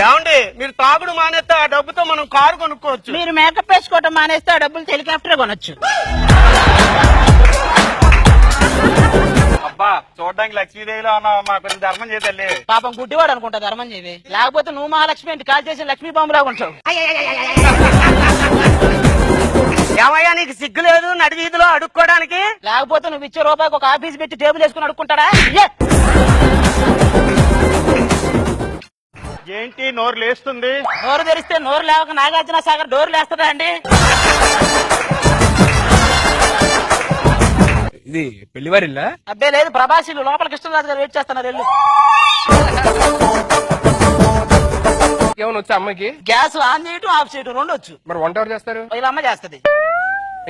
ఏమండి మీరు తాగుడు మానేస్తే ఆ డబ్బుతో మనం కారు కొనుక్కోవచ్చు. మీరు మేకప్ వేసుకోవటం మానేస్తే ఆ డబ్బులు హెలికాప్టర్ కొనొచ్చు. అబ్బా చూడడానికి లక్ష్మీదేవిలో ఉన్నావమ్మా, కొంచెం ధర్మం చేతల్లి. పాపం గుడ్డివాడు అనుకుంటా ధర్మం చేది, లేకపోతే నువ్వు మహాలక్ష్మి అంటే కాల్ చేసి లక్ష్మీ బాంబులాగా ఉంటావు. ఏమయ్యా నీకు సిగ్గు లేదు నడి వీధిలో అడుక్కోవడానికి? లేకపోతే నువ్వు ఇచ్చే రూపాయికి ఒక ఆఫీస్ పెట్టి టేబుల్ వేసుకుని అడుక్కుంటాడా? ఏంటి నోరు లేస్తుంది? నోరు తెరిస్తే నోరు లేవక నాగార్జున సాగర్ డోర్ లేస్తుందా అండి? ఇది పెళ్లివారిల్లా? అబ్బే లేదు, ప్రభాసిలు లోపల కృష్ణరాజు గారు వెయిట్ చేస్తున్నారు. వెళ్ళు. ఏమైనా వచ్చా అమ్మాయికి? గ్యాస్ ఆన్ చేయటం ఆఫ్ చేయటం రెండు వచ్చు. మరి వంట ఎవరు చేస్తారు? వీళ్ళ అమ్మ చేస్తది.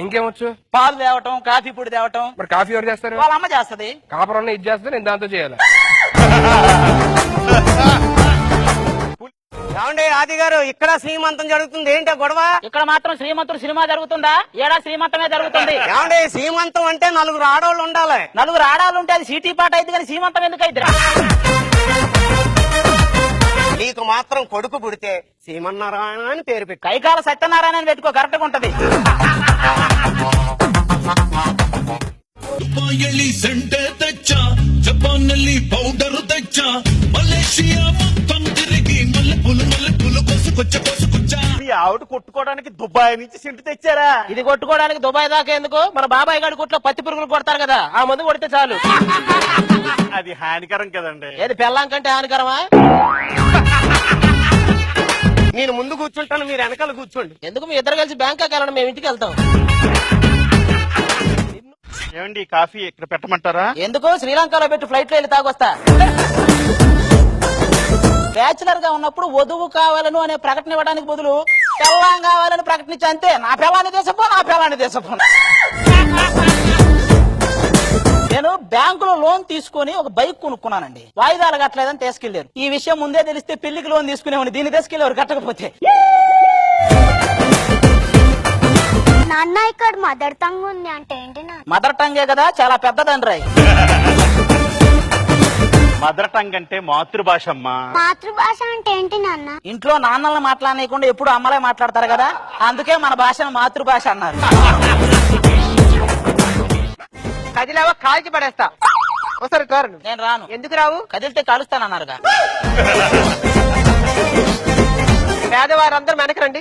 ఇంకేమొచ్చు? పాలు తేవటం, కాఫీ పొడి తేవటం. మరి కాఫీ ఎవరు చేస్తారు? వాళ్ళ అమ్మ చేస్తది. కాపురం ఇది చేస్తే నేను దాంతో చేయాలి. ఏమండి ఆది గారు, ఇక్కడ శ్రీమంతం జరుగుతుంది, ఏంటో గొడవ? ఇక్కడ మాత్రం శ్రీమంతుడు సినిమా జరుగుతుందా? ఏడా శ్రీమంతమే జరుగుతుంది. ఏమండి శ్రీమంతం అంటే నలుగురు ఆడవాళ్ళు ఉండాలి. నలుగురు ఆడాలు ఉంటే అది సీటీ పాట అయితే కానీ శ్రీమంతం ఎందుకు అయితే? నీకు మాత్రం కొడుకు పుడితే శ్రీమన్నారాయణ అని పేరు పెట్టి కైకాల సత్యనారాయణ అని పెట్టుకో, కరెక్ట్ గా ఉంటది. ದುಬಾಯಲ್ಲಿ ಸೆಂಟೆ ತೆಚ್ಚ, ಜಪಾನಲ್ಲಿ ಪೌಡರ್ ತೆಚ್ಚ, ಮಲೇಷಿಯಾ మొత్తం తిరిగి మల్లెపూలు కోసుకొచ్చా. మీ ఆవిడ కొట్టుకోవడానికి దుబాయ్ నుంచి సింటు తెచ్చారా? ఇది కొట్టుకోవడానికి దుబాయ్ దాకా ఎందుకు? మన బాబాయ్ గారి కొట్లో పత్తి పురుగులు కొడతారు కదా, ఆ మందు కొడితే చాలు. అది హానికరం కదండి. ఏది పెళ్ళాం కంటే హానికరమా? నేను ముందు కూర్చుంటాను, మీరు వెనకాల కూర్చోండి. ఎందుకు? మీ ఇద్దరు కలిసి బ్యాంకాక్ వెళ్ళండి, మేము ఇంటికి వెళ్తాం. ఏమండి కాఫీ ఇక్కడ పెట్టమంటారా? ఎందుకు? శ్రీలంకలో పెట్టి ఫ్లైట్ లో వెళ్ళి తాగొస్తా. బ్యాచులర్ గా ఉన్నప్పుడు వధువు కావాలను అనే ప్రకటన ఇవ్వడానికి బదులు పెళ్ళాం కావాలని ప్రకటించి అంతే. నా పిల్లాన్ని దేశపో, నా పిల్లాన్ని దేశపో. నేను బ్యాంకులో లోన్ తీసుకుని ఒక బైక్ కొనుక్కున్నానండి. వాయిదాలు కట్టలేదని తీసుకెళ్లారు. ఈ విషయం ముందే తెలిస్తే పెళ్లికి లోన్ తీసుకునేవాడిని, దీన్ని తీసుకెళ్లేవారు కట్టకపోతే. నాన్న ఇక్కడ మదర్ టంగ్ ఉంది అంటే ఏంటి? మదర్ టంగే కదా, చాలా పెద్దదండ్రాయి. మదర్ టంగ్ అంటే మాతృభాష అమ్మా. మాతృభాష అంటే ఏంటి నాన్న? ఇంట్లో నాన్నల్ని మాట్లాడనీయకుండా ఎప్పుడు అమ్మలే మాట్లాడతారు కదా, అందుకే మన భాషను మాతృభాష అన్నారు. కదిలేవా కాల్చి పడేస్తా. ఒకసారి కారు. నేను రాను. ఎందుకు రావు? కదిలితే కాలుస్తానన్నారుగా. పేదవారందరూ వెనకరండి.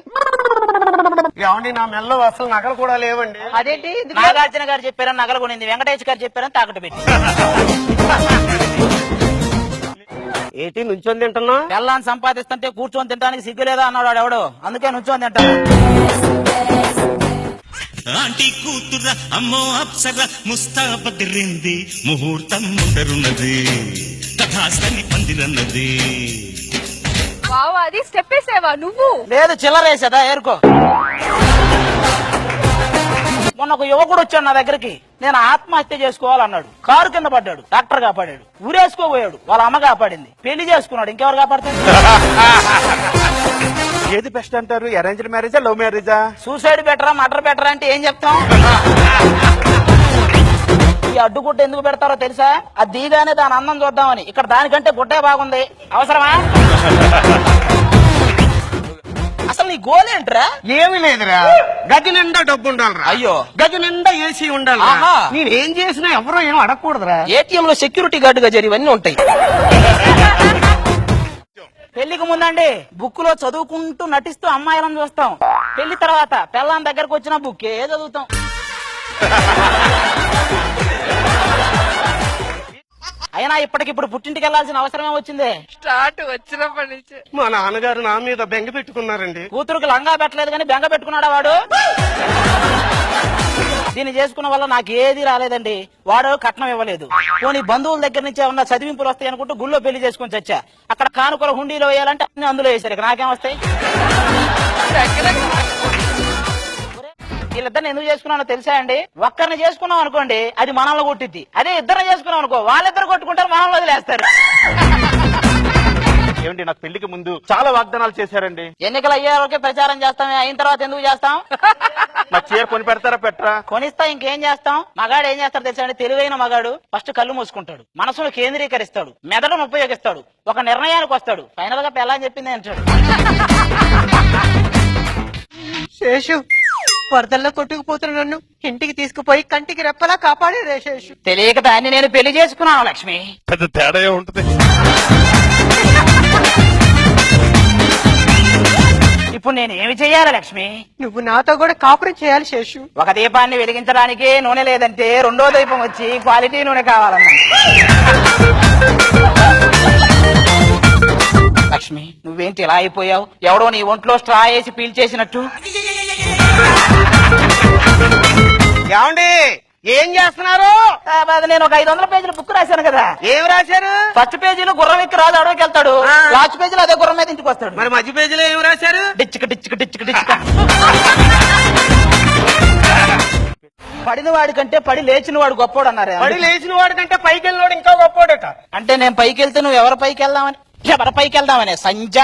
ఏమండి నా మెల్లో అసలు నగలు కూడా లేవండి. అదేంటి? నాగార్జున గారు చెప్పారని నగలు కొనింది, వెంకటేష్ గారు చెప్పారని తాకట్టు పెట్టి. ఏంటి నుంచొని తింటున్నా? పిల్లాన్ని సంపాదిస్తుంటే కూర్చొని తినడానికి సిగ్గులేదా అన్నాడు వాడు ఎవడు, అందుకే నుంచొని తింటాను. ఆంటీ కూతుర అమ్మో అప్సర ముస్తాబదిరింది, ముహూర్తం ముందరున్నది, తథాస్తని పందిరన్నది. వావ్, అది స్టెప్ వేసావా నువ్వు? లేదు, చిల్లరేసేదా ఏరుకో. మొన్న ఒక యువకుడు వచ్చాడు నా దగ్గరికి, నేను ఆత్మహత్య చేసుకోవాలన్నాడు. కారు కింద పడ్డాడు, డాక్టర్ కాపాడాడు. ఊరేసుకోబోయాడు, వాళ్ళ అమ్మ కాపాడింది. పెళ్లి చేసుకున్నాడు, ఇంకెవరు కాపాడుతాడు? ఏది బెస్ట్ అంటారు? అరేంజ్డ్ మ్యారేజా, లవ్ మ్యారేజా? సూసైడ్ బెటరా, మర్డర్ బెటరా అంటే ఏం చెప్తాం? ఈ అడ్డుగుడ్డ ఎందుకు పెడతారో తెలుసా? అది దిగానే దాని అందం చూద్దామని. ఇక్కడ దానికంటే గుడ్డే బాగుంది, అవసరమా? అసలు నీ గోల్ ఏంట్రా? ఏమి లేదురా, గది నిండా డబ్బు ఉండాలిరా. అయ్యో, గది నిండా ఏసీ ఉండాలి. నేనేం చేసినా ఎవరో ఏం అడగకూడదురా. ఏటీఎం లో సెక్యూరిటీ గార్డుగా జరిగివన్నీ ఉంటాయి. పెళ్లికి ముందండి బుక్ లో చదువుకుంటూ నటిస్తూ అమ్మాయిలను చూస్తాం. పెళ్లి తర్వాత పెళ్ళాం దగ్గరకు వచ్చిన బుక్ ఏ చదువుతాం. అయినా ఇప్పటికిప్పుడు పుట్టింటికి వెళ్లాల్సిన అవసరమే వచ్చింది. స్టార్ట్ వచ్చినప్పటి నుంచి మా నాన్నగారు నా మీద బెంగ పెట్టుకున్నారండి. కూతురుకి లంగా పెట్టలేదు కానీ బెంగ పెట్టుకున్నాడా వాడు? దీన్ని చేసుకున్న వల్ల నాకు ఏది రాలేదండి. వాడు కట్నం ఇవ్వలేదు. పోనీ బంధువుల దగ్గర నుంచి ఏమన్నా చదివింపులు వస్తాయి అనుకుంటూ గుళ్ళో పెళ్లి చేసుకుని చచ్చా. అక్కడ కానుకల హుండీలో వేయాలంటే అన్ని అందులో వేసారు, నాకేం వస్తాయి? వీళ్ళిద్దరిని ఎందుకు చేసుకున్నానో తెలుసా అండి? ఒక్కరిని చేసుకున్నాం అనుకోండి, అది మనల్ని కొట్టిద్ది. అదే ఇద్దరిని చేసుకున్నాం అనుకో, వాళ్ళిద్దరు కొట్టుకుంటారు, మనల్ని వదిలేస్తారు. ఏమండి నాకు పెళ్లికి ముందు చాలా వాగ్దానాలు చేశారండి. ఎన్నికలు అయ్యే వరకే ప్రచారం చేస్తామే, అయిన తర్వాత ఎందుకు చేస్తాం? నా చీర కొని పెడతారా పెట్టరా? కొనిస్తా, ఇంకేం చేస్తాం? మగాడు ఏం చేస్తాడు తెలుసా అండి? తెలివైన మగాడు ఫస్ట్ కళ్ళు మూసుకుంటాడు, మనసును కేంద్రీకరిస్తాడు, మెదడును ఉపయోగిస్తాడు, ఒక నిర్ణయానికి వస్తాడు, ఫైనల్ గా పెళ్ళని చెప్పింది అంటాడు. శేషు, వరదల్లో కొట్టుకుపోతున్న నన్ను ఇంటికి తీసుకుపోయి కంటికి రెప్పలా కాపాడే శేషు. తెలియక దాన్ని నేను పెళ్లి చేసుకున్నాను లక్ష్మి. పెద్ద తేడా ఉంటుంది. ఇప్పుడు నేను ఏమి చెయ్యాలి లక్ష్మి? నువ్వు నాతో కూడా కాపురం చేయాలి శేషు. ఒక దీపాన్ని వెలిగించడానికి నూనె లేదంటే రెండో దీపం వచ్చి క్వాలిటీ నూనె కావాలన్నా. లక్ష్మి, నువ్వేంటి ఇలా అయిపోయావు? ఎవడో నీ ఒంట్లో స్ట్రా వేసి పీల్చేసినట్టు. ఏమండి ఏం చేస్తున్నారు? నేను ఒక 500 పేజీల బుక్ రాశాను కదా. ఏం రాశారు? ఫస్ట్ పేజీలో గుర్రం ఎక్కి రాజు అడవికి వెళ్తాడు, లాస్ట్ పేజీలో అదే గుర్రం మీద ఇంటికి వస్తాడు. మరి మధ్య పేజీలో ఏం రాశారు? డిచ్చుక డిచ్చుక డిచ్చుక డిచ్చుక. పడిన వాడి కంటే పడి లేచిన వాడు గొప్పోడు అన్నారు. పడి లేచిన వాడి కంటే పైకి వెళ్ళినోడు ఇంకా గొప్పోడట. అంటే నేను పైకి వెళ్తే నువ్వు ఎవరి పైకి వెళ్దామని సంజ